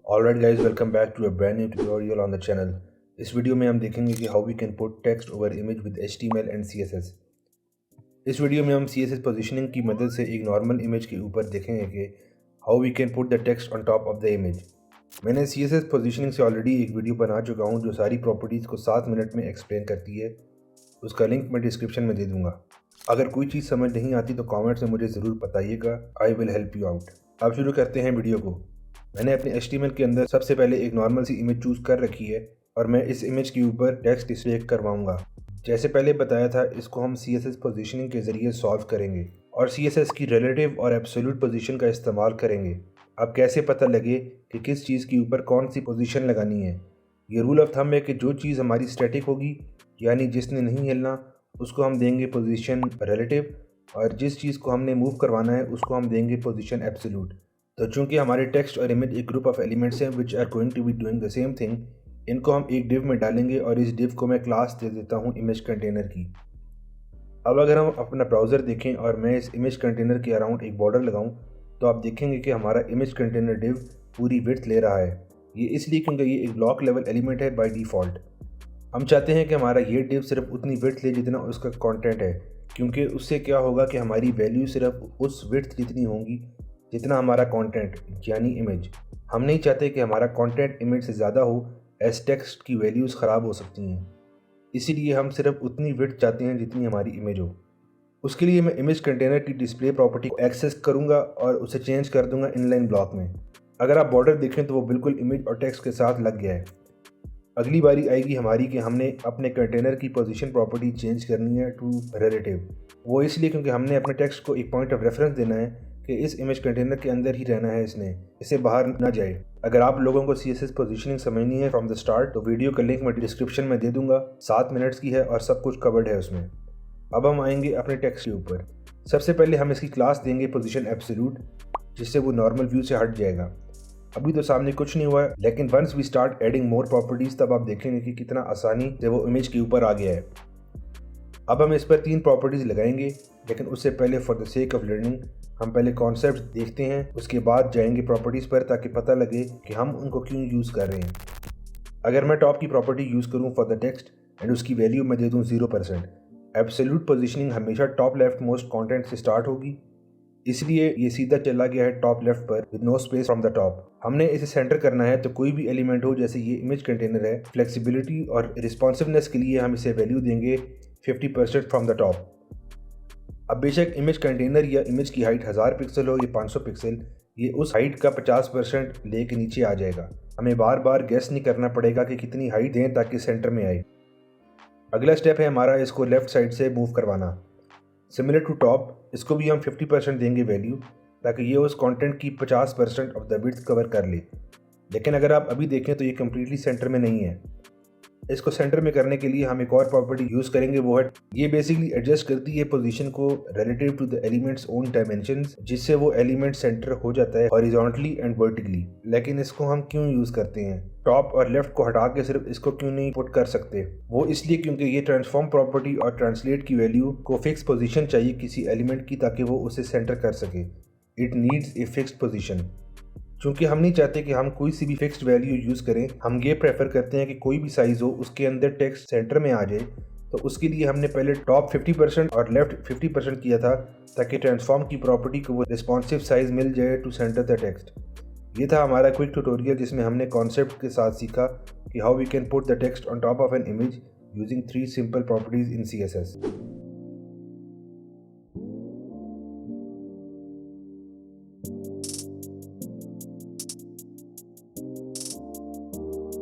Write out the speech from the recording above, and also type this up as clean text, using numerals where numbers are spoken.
Alright guys, welcome back to a brand new tutorial on the channel. इस video में हम देखेंगे कि how we can put text over image with HTML and CSS. इस video में हम CSS positioning की मदद से एक नॉर्मल इमेज के ऊपर देखेंगे कि how we can put the text on top of the image. मैंने CSS पोजीशनिंग से ऑलरेडी एक वीडियो बना चुका हूँ जो सारी प्रॉपर्टीज़ को 7 मिनट में एक्सप्लेन करती है। उसका लिंक मैं डिस्क्रिप्शन में दे दूँगा। अगर कोई चीज़ समझ नहीं आती तो कमेंट्स में मुझे ज़रूर बताइएगा। I will help you out. अब शुरू करते हैं वीडियो को। मैंने अपने HTML के अंदर सबसे पहले एक नॉर्मल सी इमेज चूज़ कर रखी है और मैं इस इमेज के ऊपर टेक्स्ट डिस्प्ले करवाऊंगा। जैसे पहले बताया था, इसको हम CSS पोजीशनिंग के ज़रिए सॉल्व करेंगे और CSS की रिलेटिव और एब्सोल्यूट पोजीशन का इस्तेमाल करेंगे। अब कैसे पता लगे कि किस चीज़ के ऊपर कौन सी पोजीशन लगानी है? ये रूल ऑफ थंब है कि जो चीज़ हमारी स्टैटिक होगी यानी जिसने नहीं हिलना उसको हम देंगे पोजीशन रिलेटिव और जिस चीज़ को हमने मूव करवाना है उसको हम देंगे पोजीशन एब्सोल्यूट। तो चूंकि हमारे टेक्स्ट और इमेज एक ग्रुप ऑफ एलिमेंट्स हैं which are going to be doing the same thing, इनको हम एक डिव में डालेंगे और इस डिव को मैं क्लास दे देता हूँ इमेज कंटेनर की। अब अगर हम अपना ब्राउज़र देखें और मैं इस इमेज कंटेनर के अराउंड एक बॉर्डर लगाऊं तो आप देखेंगे कि हमारा इमेज कंटेनर डिव पूरी विड्थ ले रहा है। ये इसलिए क्योंकि ये एक ब्लॉक लेवल एलिमेंट है बाय डिफ़ॉल्ट। हम चाहते हैं कि हमारा ये डिव सिर्फ उतनी विड्थ ले जितना उसका कंटेंट है, क्योंकि उससे क्या होगा कि हमारी वैल्यू सिर्फ उस विड्थ जितनी होंगी जितना हमारा कंटेंट यानी इमेज। हम नहीं चाहते कि हमारा कंटेंट इमेज से ज़्यादा हो, एज टेक्स्ट की वैल्यूज़ ख़राब हो सकती हैं। इसीलिए हम सिर्फ उतनी विड्थ चाहते हैं जितनी हमारी इमेज हो। उसके लिए मैं इमेज कंटेनर की डिस्प्ले प्रॉपर्टी को एक्सेस करूँगा और उसे चेंज कर दूँगा इनलाइन ब्लॉक में। अगर आप बॉर्डर देखें तो वो बिल्कुल इमेज और टेक्स्ट के साथ लग गया है। अगली बारी आएगी हमारी कि हमने अपने कंटेनर की पोजीशन प्रॉपर्टी चेंज करनी है टू रिलेटिव। वो इसलिए क्योंकि हमने अपने टेक्स्ट को एक पॉइंट ऑफ रेफरेंस देना है कि इस इमेज कंटेनर के अंदर ही रहना है, इससे बाहर ना जाए। अगर आप लोगों को CSS पोजीशनिंग समझनी है फ्रॉम द स्टार्ट तो वीडियो का लिंक मैं डिस्क्रिप्शन में दे दूंगा। 7 मिनट्स की है और सब कुछ कवर्ड है उसमें। अब हम आएंगे अपने टेक्स्ट के ऊपर। सबसे पहले हम इसकी क्लास देंगे पोजीशन एब्सोल्यूट, जिससे वो नॉर्मल व्यू से हट जाएगा। अभी तो सामने कुछ नहीं हुआ है, लेकिन once we start adding more properties तब आप देखेंगे कि कितना आसानी से वो इमेज के ऊपर आ गया है। अब हम इस पर 3 प्रॉपर्टीज लगाएंगे, लेकिन उससे पहले for the sake of learning हम पहले कॉन्सेप्ट देखते हैं, उसके बाद जाएंगे प्रॉपर्टीज पर ताकि पता लगे कि हम उनको क्यों यूज़ कर रहे हैं। अगर मैं टॉप की प्रॉपर्टी यूज़ करूँ फॉर द टेक्स्ट एंड उसकी वैल्यू मैं दे दूँ 0%, एब्सोल्यूट पोजीशनिंग हमेशा टॉप लेफ्ट मोस्ट कॉन्टेंट से स्टार्ट होगी, इसलिए ये सीधा चला गया है टॉप लेफ्ट पर with no space from the top. हमने इसे सेंटर करना है तो कोई भी एलिमेंट हो, जैसे ये इमेज कंटेनर है, फ्लेक्सिबिलिटी और रिस्पॉन्सिवनेस के लिए हम इसे वैल्यू देंगे 50% फ्रॉम द टॉप। अब बेशक इमेज कंटेनर या इमेज की हाइट 1000 पिक्सल हो या 500 पिक्सल, ये उस हाइट का 50% लेके नीचे आ जाएगा। हमें बार बार गेस नहीं करना पड़ेगा कि कितनी हाइट दें ताकि सेंटर में आए। अगला स्टेप है हमारा इसको लेफ्ट साइड से मूव करवाना। सिमिलर टू टॉप, इसको भी हम 50% देंगे वैल्यू ताकि ये उस कंटेंट की 50% ऑफ द विड्थ कवर कर ले। लेकिन अगर आप अभी देखें तो ये कम्प्लीटली सेंटर में नहीं है। इसको सेंटर में करने के लिए हम एक और प्रॉपर्टी यूज़ करेंगे, वो है ये बेसिकली एडजस्ट करती है पोजीशन को relative to the elements own dimensions, जिससे वो एलिमेंट सेंटर हो जाता है हॉरिजॉन्टली एंड वर्टिकली। लेकिन इसको हम क्यों यूज़ करते हैं? टॉप और लेफ्ट को हटा के सिर्फ इसको क्यों नहीं पुट कर सकते? वो इसलिए क्योंकि ये ट्रांसफॉर्म प्रॉपर्टी और ट्रांसलेट की वैल्यू को फिक्स पोजीशन चाहिए किसी एलिमेंट की ताकि वो उसे सेंटर कर सके। It needs a fixed position. चूंकि हम नहीं चाहते कि हम कोई सी भी फिक्स्ड वैल्यू यूज़ करें, हम ये प्रेफर करते हैं कि कोई भी साइज़ हो उसके अंदर टेक्स्ट सेंटर में आ जाए। तो उसके लिए हमने पहले टॉप 50% और लेफ्ट 50% किया था ताकि ट्रांसफॉर्म की प्रॉपर्टी को वो रिस्पॉन्सिव साइज मिल जाए टू सेंटर द टेक्स्ट। ये था हमारा क्विक ट्यूटोरियल जिसमें हमने कॉन्सेप्ट के साथ सीखा कि how we can put the text on top of an image using 3 simple properties in CSS।